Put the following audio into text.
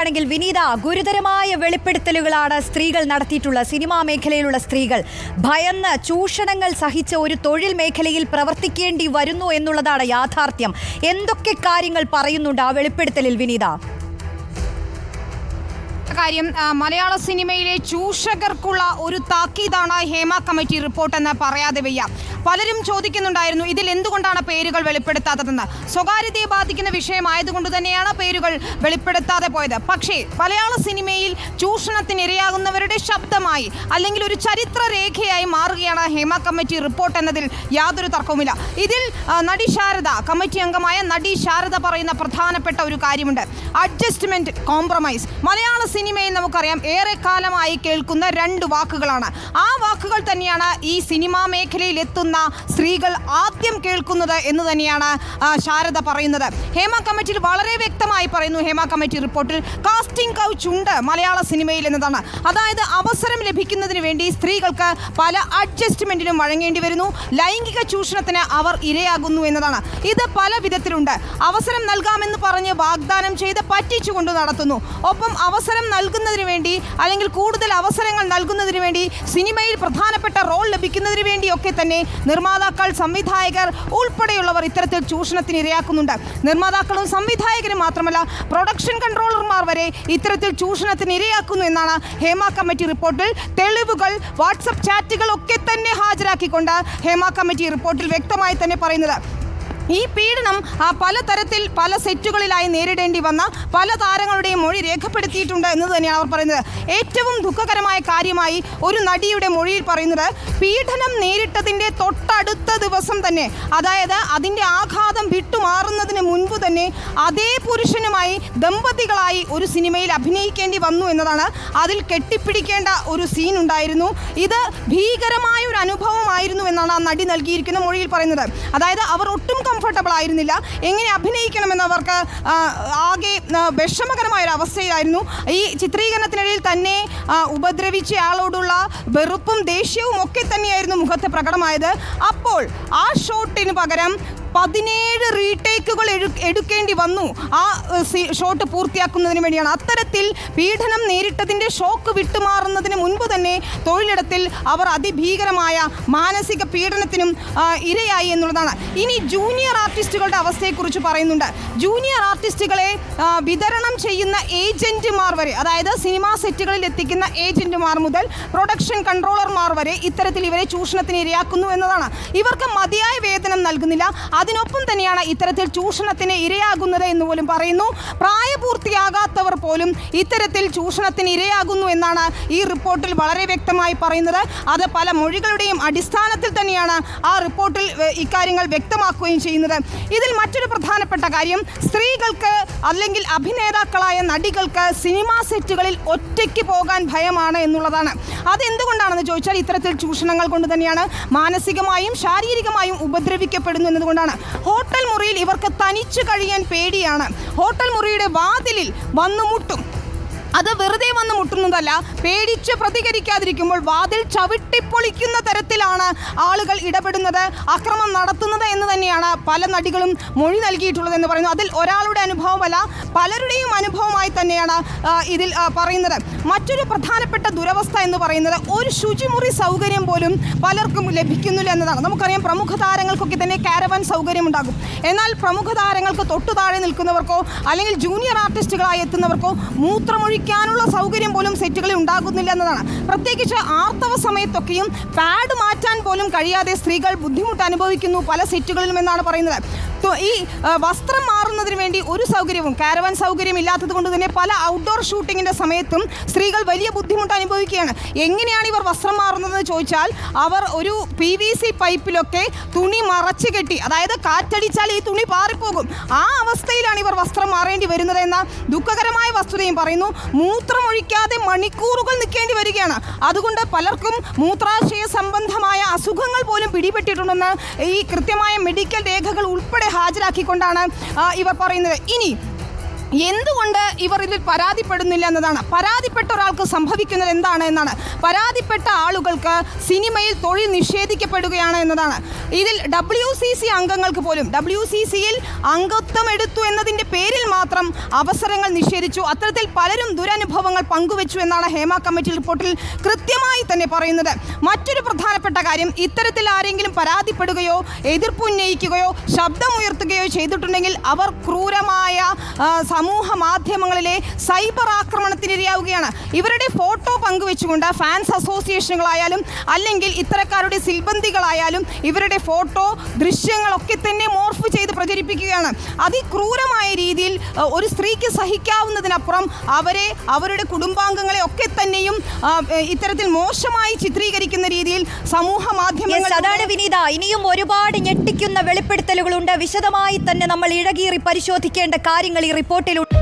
ആണെങ്കിൽ വിനീത, ഗുരുതരമായ വെളിപ്പെടുത്തലുകളാണ് സ്ത്രീകൾ നടത്തിയിട്ടുള്ള സിനിമാ മേഖലയിലുള്ള സ്ത്രീകൾ ഭയന്ന് ചൂഷണങ്ങൾ സഹിച്ച ഒരു തൊഴിൽ മേഖലയിൽ പ്രവർത്തിക്കേണ്ടി വരുന്നു എന്നുള്ളതാണ് യാഥാർത്ഥ്യം. എന്തൊക്കെ കാര്യങ്ങൾ പറയുന്നുണ്ട് ആ വെളിപ്പെടുത്തലിൽ വിനീത? കാര്യം, മലയാള സിനിമയിലെ ചൂഷകർക്കുള്ള ഒരു താക്കീതാണ് ഹേമ കമ്മിറ്റി റിപ്പോർട്ട് എന്ന് പറയാതെ വയ്യ. പലരും ചോദിക്കുന്നുണ്ടായിരുന്നു ഇതിൽ എന്തുകൊണ്ടാണ് പേരുകൾ വെളിപ്പെടുത്താത്തതെന്ന്. സ്വകാര്യതയെ ബാധിക്കുന്ന വിഷയമായതുകൊണ്ട് തന്നെയാണ് പേരുകൾ വെളിപ്പെടുത്താതെ പോയത്. പക്ഷേ മലയാള സിനിമയിൽ ചൂഷണത്തിനിരയാകുന്നവരുടെ ശബ്ദമായി അല്ലെങ്കിൽ ഒരു ചരിത്ര രേഖയായി മാറുകയാണ് ഹേമ കമ്മിറ്റി റിപ്പോർട്ട് എന്നതിൽ യാതൊരു തർക്കവുമില്ല. ഇതിൽ നടി ശാരദ, കമ്മിറ്റി അംഗമായ നടി ശാരദ പറയുന്ന പ്രധാനപ്പെട്ട ഒരു കാര്യമുണ്ട്: അഡ്ജസ്റ്റ്മെന്റ്, കോംപ്രമൈസ്. മലയാള സിനിമയിൽ നമുക്കറിയാം ഏറെക്കാലമായി കേൾക്കുന്ന രണ്ട് വാക്കുകളാണ്. ആ വാക്കുകൾ തന്നെയാണ് ഈ സിനിമാ മേഖലയിൽ എത്തുന്ന സ്ത്രീകൾ ആദ്യം കേൾക്കുന്നത് എന്ന് തന്നെയാണ് ശാരദ പറയുന്നത്. ഹേമ കമ്മിറ്റിയിൽ വളരെ വ്യക്തമായി പറയുന്നു, ഹേമ കമ്മിറ്റി റിപ്പോർട്ടിൽ കാസ്റ്റിംഗ് കൗച്ച് ഉണ്ട് മലയാള സിനിമയിൽ എന്നതാണ്. അതായത് അവസരം ലഭിക്കുന്നതിന് വേണ്ടി സ്ത്രീകൾക്ക് പല അഡ്ജസ്റ്റ്മെന്റിനും വഴങ്ങേണ്ടി വരുന്നു. ലൈംഗിക ചൂഷണത്തിന് അവർ ഇരയാകുന്നു എന്നതാണ്. ഇത് പല വിധത്തിലുണ്ട്. അവസരം നൽകാമെന്ന് പറഞ്ഞ് വാഗ്ദാനം ചെയ്ത് പറ്റിച്ചുകൊണ്ട് നടത്തുന്നു. ഒപ്പം അവസരം നൽകുന്നതിന് വേണ്ടി അല്ലെങ്കിൽ കൂടുതൽ അവസരങ്ങൾ നൽകുന്നതിന് വേണ്ടി സിനിമയിൽ പ്രധാനപ്പെട്ട റോൾ ലഭിക്കുന്നതിന് വേണ്ടിയൊക്കെ തന്നെ നിർമ്മാതാക്കൾ, സംവിധായകർ ഉൾപ്പെടെയുള്ളവർ ഇത്തരത്തിൽ ചൂഷണത്തിന് ഇരയാക്കുന്നുണ്ട്. നിർമ്മാതാക്കളും സംവിധായകരും മാത്രമല്ല, പ്രൊഡക്ഷൻ കൺട്രോളർമാർ വരെ ഇത്തരത്തിൽ ചൂഷണത്തിന് ഇരയാക്കുന്നു എന്നാണ് ഹേമ കമ്മിറ്റി റിപ്പോർട്ടിൽ തെളിവുകൾ, വാട്സപ്പ് ചാറ്റുകൾ ഒക്കെ തന്നെ ഹാജരാക്കിക്കൊണ്ട് ഹേമ കമ്മിറ്റി റിപ്പോർട്ടിൽ വ്യക്തമായി തന്നെ പറയുന്നത്. ഈ പീഡനം പലതരത്തിൽ പല സെറ്റുകളിലായി നേരിടേണ്ടി വന്ന പല താരങ്ങളുടെയും മൊഴി രേഖപ്പെടുത്തിയിട്ടുണ്ട് എന്ന് തന്നെയാണ് അവർ പറയുന്നത്. ഏറ്റവും ദുഃഖകരമായ കാര്യമായി ഒരു നടിയുടെ മൊഴിയിൽ പറയുന്നത്, പീഡനം നേരിട്ടതിൻ്റെ തൊട്ടടുത്ത ദിവസം തന്നെ, അതായത് അതിൻ്റെ ആഘാതം വിട്ടുമാറുന്നതിന് മുൻപ് തന്നെ അതേ പുരുഷനുമായി ദമ്പതികളായി ഒരു സിനിമയിൽ അഭിനയിക്കേണ്ടി വന്നു എന്നതാണ്. അതിൽ കെട്ടിപ്പിടിക്കേണ്ട ഒരു സീൻ ഉണ്ടായിരുന്നു. ഇത് ഭീകരമായ ഒരു അനുഭവമായിരുന്നു എന്നാണ് ആ നടി നൽകിയിരിക്കുന്ന മൊഴിയിൽ പറയുന്നത്. അതായത് അവർ ഒട്ടും കംഫർട്ടബിൾ ആയിരുന്നില്ല. എങ്ങനെ അഭിനയിക്കണമെന്നവർക്ക് ആകെ വിഷമകരമായ ഒരു അവസ്ഥയിലായിരുന്നു. ഈ ചിത്രീകരണത്തിനിടയിൽ തന്നെ ഉപദ്രവിച്ചയാളോടുള്ള വെറുപ്പും ദേഷ്യവും ഒക്കെ തന്നെയായിരുന്നു മുഖത്ത് പ്രകടമായത്. അപ്പോൾ ആ ഷോട്ടിന് പകരം 17 റീടേക്കുകൾ എടുക്കേണ്ടി വന്നു ആ ഷോട്ട് പൂർത്തിയാക്കുന്നതിന് വേണ്ടിയാണ്. അത്തരത്തിൽ പീഡനം നേരിട്ടതിൻ്റെ ഷോക്ക് വിട്ടുമാറുന്നതിന് മുൻപ് തന്നെ തൊഴിലിടത്തിൽ അവർ അതിഭീകരമായ മാനസിക പീഡനത്തിനും ഇരയായി എന്നുള്ളതാണ്. ഇനി ജൂനിയർ ആർട്ടിസ്റ്റുകളുടെ അവസ്ഥയെക്കുറിച്ച് പറയുന്നുണ്ട്. ജൂനിയർ ആർട്ടിസ്റ്റുകളെ വിതരണം ചെയ്യുന്ന ഏജന്റുമാർ വരെ, അതായത് സിനിമാ സെറ്റുകളിൽ എത്തിക്കുന്ന ഏജന്റുമാർ മുതൽ പ്രൊഡക്ഷൻ കൺട്രോളർമാർ വരെ ഇത്തരത്തിൽ ഇവരെ ചൂഷണത്തിന് ഇരയാക്കുന്നു എന്നതാണ്. ഇവർക്ക് മതിയായ വേതനം നൽകുന്നില്ല. അതിനൊപ്പം തന്നെയാണ് ഇത്തരത്തിൽ ചൂഷണത്തിന് ഇരയാകുന്നത് എന്ന് പോലും പറയുന്നു. പ്രായപൂർത്തിയാകാത്തവർ പോലും ഇത്തരത്തിൽ ചൂഷണത്തിന് ഇരയാകുന്നു എന്നാണ് ഈ റിപ്പോർട്ടിൽ വളരെ വ്യക്തമായി പറയുന്നത്. അത് പല മൊഴികളുടെയും അടിസ്ഥാനത്തിൽ തന്നെയാണ് ആ റിപ്പോർട്ടിൽ ഇക്കാര്യങ്ങൾ വ്യക്തമാക്കുകയും ചെയ്യുന്നത്. ഇതിൽ മറ്റൊരു പ്രധാനപ്പെട്ട കാര്യം, സ്ത്രീകൾക്ക് അല്ലെങ്കിൽ അഭിനേതാക്കളായ നടികൾക്ക് സിനിമാ സെറ്റുകളിൽ ഒറ്റയ്ക്ക് പോകാൻ ഭയമാണ് എന്നുള്ളതാണ്. അതെന്തുകൊണ്ടാണെന്ന് ചോദിച്ചാൽ ഇത്തരത്തിൽ ചൂഷണങ്ങൾ കൊണ്ട് തന്നെയാണ്. മാനസികമായും ശാരീരികമായും ഉപദ്രവിക്കപ്പെടുന്നു എന്നതുകൊണ്ടാണ്. ഹോട്ടൽ മുറിയിൽ ഇവർക്ക് തനിച്ചു കഴിയാൻ പേടിയാണ്. ഹോട്ടൽ മുറിയുടെ വാതിലിൽ വന്നു മുട്ടും. അത് വെറുതെ വന്ന് മുട്ടുന്നതല്ല, പേടിച്ച് പ്രതികരിക്കാതിരിക്കുമ്പോൾ വാതിൽ ചവിട്ടിപ്പൊളിക്കുന്ന തരത്തിലാണ് ആളുകൾ ഇടപെടുന്നത്, അക്രമം നടത്തുന്നത് എന്ന് തന്നെയാണ് പല നടികളും മൊഴി നൽകിയിട്ടുള്ളതെന്ന് പറയുന്നു. അതിൽ ഒരാളുടെ അനുഭവമല്ല, പലരുടെയും അനുഭവമായി തന്നെയാണ് ഇതിൽ പറയുന്നത്. മറ്റൊരു പ്രധാനപ്പെട്ട ദുരവസ്ഥ എന്ന് പറയുന്നത്, ഒരു ശുചിമുറി സൗകര്യം പോലും പലർക്കും ലഭിക്കുന്നില്ല എന്നതാണ്. നമുക്കറിയാം പ്രമുഖ താരങ്ങൾക്കൊക്കെ തന്നെ കാരവാൻ സൗകര്യം ഉണ്ടാകും. എന്നാൽ പ്രമുഖ താരങ്ങൾക്ക് തൊട്ടു താഴെ നിൽക്കുന്നവർക്കോ അല്ലെങ്കിൽ ജൂനിയർ ആർട്ടിസ്റ്റുകളായി എത്തുന്നവർക്കോ മൂത്രമൊഴിക്കാനുള്ള സൗകര്യം പോലും സെറ്റുകളിൽ ഉണ്ടാകുന്നില്ല എന്നതാണ്. പ്രത്യേകിച്ച് ആർത്തവ സമയത്തൊക്കെയും പാഡ് മാറ്റാൻ പോലും കഴിയാതെ സ്ത്രീകൾ ബുദ്ധിമുട്ട് അനുഭവിക്കുന്നു പല സെറ്റുകളിലും എന്നാണ് പറയുന്നത്. ഈ വസ്ത്രം മാറുന്നതിന് വേണ്ടി ഒരു സൗകര്യവും, കാരവാൻ സൗകര്യം ഇല്ലാത്തത് കൊണ്ട് തന്നെ പല ഔട്ട്ഡോർ ഷൂട്ടിങ്ങിൻ്റെ സമയത്തും സ്ത്രീകൾ വലിയ ബുദ്ധിമുട്ട് അനുഭവിക്കുകയാണ്. എങ്ങനെയാണ് ഇവർ വസ്ത്രം മാറുന്നതെന്ന് ചോദിച്ചാൽ, അവർ ഒരു PVC പൈപ്പിലൊക്കെ തുണി മറച്ചു കെട്ടി, അതായത് കാറ്റടിച്ചാൽ ഈ തുണി പാറിപ്പോകും, ആ അവസ്ഥയിലാണ് ഇവർ വസ്ത്രം മാറേണ്ടി വരുന്നത് എന്ന ദുഃഖകരമായ വസ്തുതയും പറയുന്നു. മൂത്രമൊഴിക്കാതെ മണിക്കൂറുകൾ നിൽക്കേണ്ടി വരികയാണ്. അതുകൊണ്ട് പലർക്കും മൂത്രാശയ സംബന്ധമായ അസുഖങ്ങൾ പോലും പിടിപെട്ടിട്ടുണ്ടെന്ന് ഈ കൃത്യമായ മെഡിക്കൽ രേഖകൾ ഉൾപ്പെടെ ഹാജരാക്കിക്കൊണ്ടാണ് ഇവർ പറയുന്നത്. ഇനി എന്തുകൊണ്ട് ഇവർ ഇതിൽ പരാതിപ്പെടുന്നില്ല എന്നതാണ്. പരാതിപ്പെട്ട ഒരാൾക്ക് സംഭവിക്കുന്നത് എന്താണ് എന്നാണ്. പരാതിപ്പെട്ട ആളുകൾക്ക് സിനിമയിൽ തൊഴിൽ നിഷേധിക്കപ്പെടുകയാണ് എന്നതാണ്. ഇതിൽ WCC അംഗങ്ങൾക്ക് പോലും WCCയിൽ അംഗത്വം എടുത്തു എന്നതിൻ്റെ പേരിൽ മാത്രം അവസരങ്ങൾ നിഷേധിച്ചു. അത്തരത്തിൽ പലരും ദുരനുഭവങ്ങൾ പങ്കുവച്ചു എന്നാണ് ഹേമ കമ്മിറ്റി റിപ്പോർട്ടിൽ കൃത്യമായി തന്നെ പറയുന്നത്. മറ്റൊരു പ്രധാനപ്പെട്ട കാര്യം, ഇത്തരത്തിൽ ആരെങ്കിലും പരാതിപ്പെടുകയോ എതിർപ്പുന്നയിക്കുകയോ ശബ്ദമുയർത്തുകയോ ചെയ്തിട്ടുണ്ടെങ്കിൽ അവർ ക്രൂരമായ സമൂഹ മാധ്യമങ്ങളിലെ സൈബർ ആക്രമണത്തിനിരയാവുകയാണ്. ഇവരുടെ ഫോട്ടോ പങ്കുവെച്ചുകൊണ്ട് ഫാൻസ് അസോസിയേഷനുകളായാലും അല്ലെങ്കിൽ ഇത്തരക്കാരുടെ സിൽബന്ധികളായാലും ഇവരുടെ ഫോട്ടോ ദൃശ്യങ്ങളൊക്കെ തന്നെ മോർഫ് ചെയ്ത് പ്രചരിപ്പിക്കുകയാണ്. അതിക്രൂരമായ രീതിയിൽ ഒരു സ്ത്രീക്ക് സഹിക്കാവുന്നതിനപ്പുറം അവരുടെ കുടുംബാംഗങ്ങളെ ഒക്കെ തന്നെയും ഇത്തരത്തിൽ മോശമായി ചിത്രീകരിക്കുന്ന രീതിയിൽ സമൂഹ മാധ്യമങ്ങൾ. അതാണ് വിനീത, ഇനിയും ഒരുപാട് ഞെട്ടിക്കുന്ന വെളിപ്പെടുത്തലുകളുണ്ട്. വിശദമായി തന്നെ നമ്മൾ ഇഴകീറി പരിശോധിക്കേണ്ട കാര്യങ്ങൾ ഈ റിപ്പോർട്ടിലുണ്ട്.